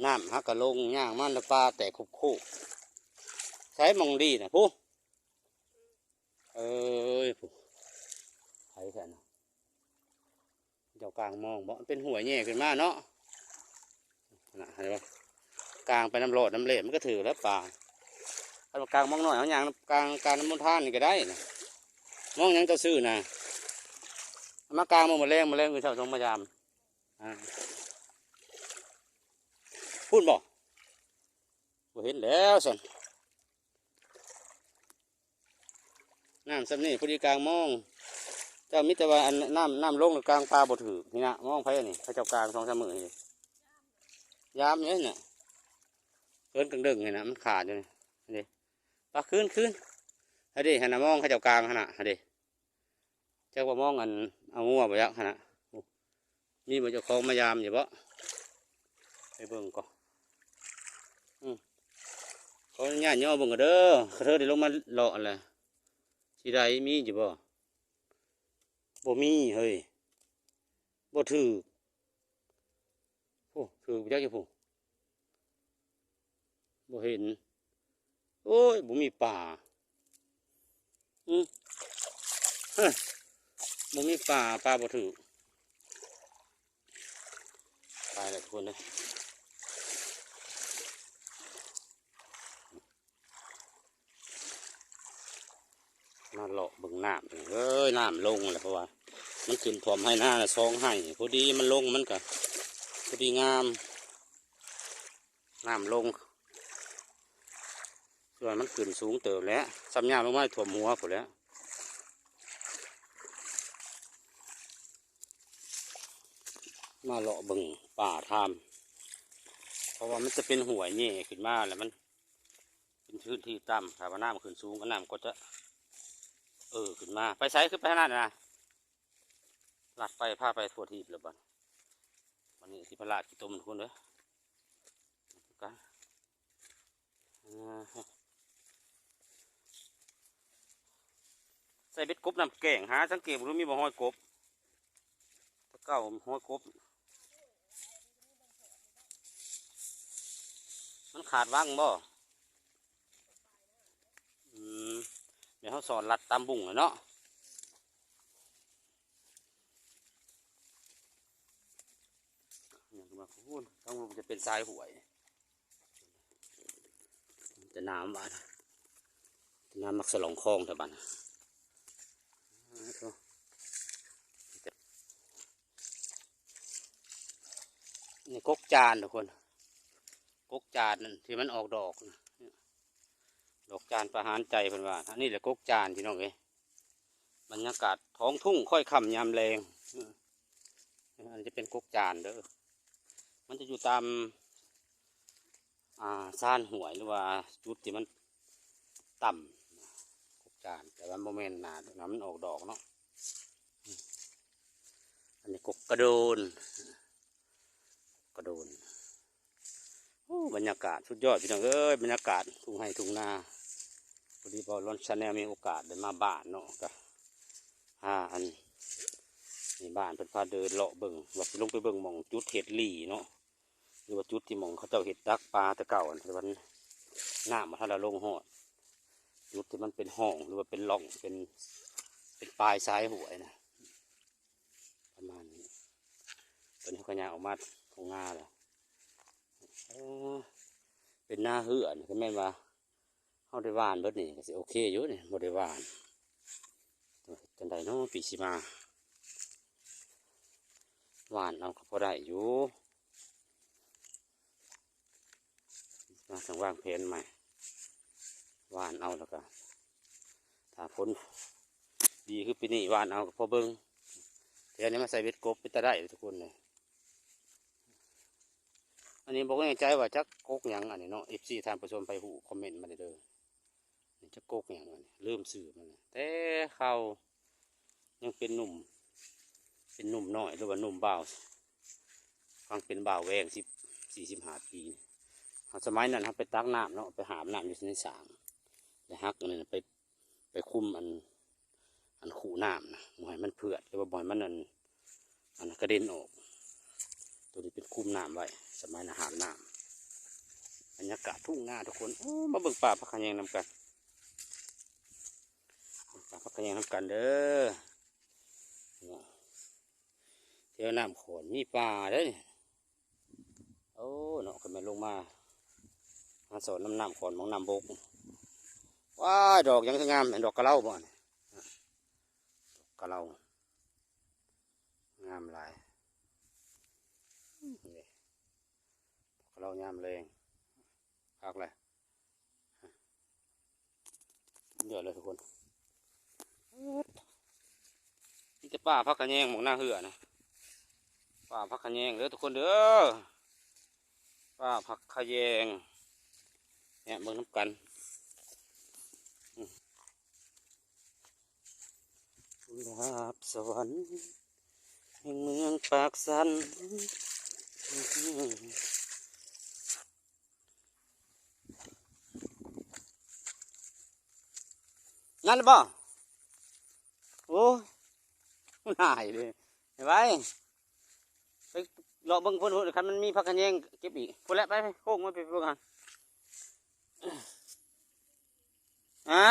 น้ำฮักกะลงย่างมันปลาแต่คุกคู่ใช้มองดีนะผู้ผู้ใช่แค่นะเจ้ากลางมองบ่เป็นหัวแย่ขึ้นมาเนาะนะเห็นปะกลางไปน้ำโลดน้ำเละมันก็ถือแล้วปลาถ้ากลางมองหน่อยเอาอย่างกลางน้ำมันท่านนี่ก็ได้นะมองยังเจ้าซื่อนะมากลางมองมาแรงคือชาวชงมายามพูดบอกเห็นแล้วสิน้ำซ้ำนี่พอดีกลางมองเจ้ามิตรว่าน้ำลงกลางปลาบดถือนี่นะมองไปนี่เขาเจ้ากลาง2-3 มื้อนี่ยามเนี่ยเกินกึ่งดึงนี่นะมันขาดอยู่นี่ปลาขึ้นฮะดิฮะนะมองเขาเจ้ากลางฮะนะฮะดิเจ้าว่ามองอันเอางัวไปยักฮะนะมีมันจะคล้องมายามอยู่บ่ไปเบิ่งก่อนเขาย่าย่อเบิ่งกันเด้อเขาเธอได้ลงมาเลาะอะไรที่ใดมีอยู่บ่มีเฮ้ยบ่ถือโอ้ถือไปยักอยู่ผู้บ่เห็นโอ้ยบ่มีป่าบ่มีป่าบ่ถือตายแล้วทุกคนเลยมาเลาะเบิ่งน้ำน้ำลงเลยเพราะว่ามันขึ้นถ่วมให้หน้าซองให้พอดีมันลงมันก็พอดีงามน้ำลงส่วนมันขึ้นสูงเติบแล้วซ้ำยามลงมาถ่วมหัวผมแล้วมาเลาะเบิ่งป่าทามเพราะว่ามันจะเป็นหัวเงี้ยขึ้นมาแล้วมันเป็นพื้นที่ต่ำถ้าว่าน้ำขึ้นสูงก็น้ำก็จะขึ้นมาไปใช้ขึ้นไปขนาดนะลาดไปพาไปทั่วทีเลยบ้านวันนี้ที่พระราชกิตมทุกคนเลยกันใส่เบ็ดกบน้ำแกงหาสังเกตรู้มีบ่ห้อยกบตะเก้าห้อยกบมันขาดว่างบ่เดี๋ยวเขาสอนรัดตามบุ่งเลยเนาะอย่างมาพูดต้องจะเป็นทรายหวยจะน้ำบ้านน้ำมักสลองคลองแต่บ้านนี่กกจานทุกคนกกจานนั่นที่มันออกดอกดอกจานประหารใจเพิ่นว่าอันนี้แหละกกจานที่น้องเอ้ยบรรยากาศท้องทุ่งค่อยค่ำยามแรงอันจะเป็นกกจานเด้อมันจะอยู่ตามซ่านหวยหรือว่าจุดที่มันต่ำกกจานแต่ว่าโมเมนต์หนาน้ำมันออกดอกเนาะอันนี้กกกระโดนบรรยากาศสุดยอดพี่น้องเอ้ยบรรยากาศทุ่งไร่ทุ่งนาพอดีพอร้อนชาแนลมีโอกาสได้มาบ้านเนาะก็อันนี่บ้านเป็นพาเดินเลาะเบิ่งว่าลงไปเบิ่งมองจุดเห็ดหลี่เนาะหรือว่าจุดที่มองเขาเจ้าเห็ดดักปลาตะเก่าอันที่มันหน้ามาถ้าเราลงหอดจุดที่มันเป็นห้องหรือว่าเป็นร่องเป็นปลายซ้ายหวยนะประมาณนี้ตอนนี้เขาย่างออกมาของงาเลยเป็นหน้าเหือนคือแม่นว่าเขาได้หวานเบิดนี่ก็สิโอเคอยู่นี่บ่ได้หวานจังใดเนาะปีสิมาหวานเอาก็พอได้อยู่มาทางวางเพนใหม่หวานเอาแล้วก็ถ้าฝนดีคือปีนี้หวานเอาก็พอเบิ้งเดี๋ยวนี้มาใส่เบ็ดกบไปตะได้ทุกคนเลยอันนี้บอกในใจว่าจะกกอย่างอันนี้เนาะFCทานผู้ชมไปหูคอมเมนต์มาเลยนี่จะกกอย่างนี้เริ่มสื่อมันแต่เขายังเป็นหนุ่มน้อยหรือว่าหนุ่มบ่าวฟังเป็นบ่าวแวง40-45 ปีสมัยนั้นเขาไปตักน้ำเนาะไปหามน้ำอยู่ในสางไปฮักอันนั้นไปคุมอันขู่น้ำนะหอยมันเผือดหรือว่าหอยมันอันกระเด็นออกตัวนี้เป็นคุมน้ำไว้สมัยนั้นหามน้ บรรยากาศทุ่งนาทุกคนโอ้มาเบิ่งป่าพักขะแยงนำกันป่าพักขะแยงนำกันเด้อเที่ยวน้ำโขนมีป่าเด้อโอ้เนาะขึ้นมาลงมาสอนน้ำโขนมองน้ำบกว้าดอกยังสวยงามเห็นดอกกระเล่าบ่เนี่ยดอกกระเล่างามหลายนี่ดอกกระเล่างามแรงพักเลยเยอะเลยทุกคนนี่จะป่าพักขะแยงหมองหน้าเหือนะป่าพักขะแยงเด้อทุกคนเด้อป่าพักขะแยงเนี่ยเบิ่งน้ำกันลาบสวรรค์แห่งเมืองปากสันนั่นหรือเปล่าโอ้มันหายเลยเห็นไหมไปเลาะเบิ่งพุ่นพุ่นคันมันมีพักกันแยงเก็บอีกพุ่นแล้วไปโค้งมาไปเบิ่งกันอ่ะ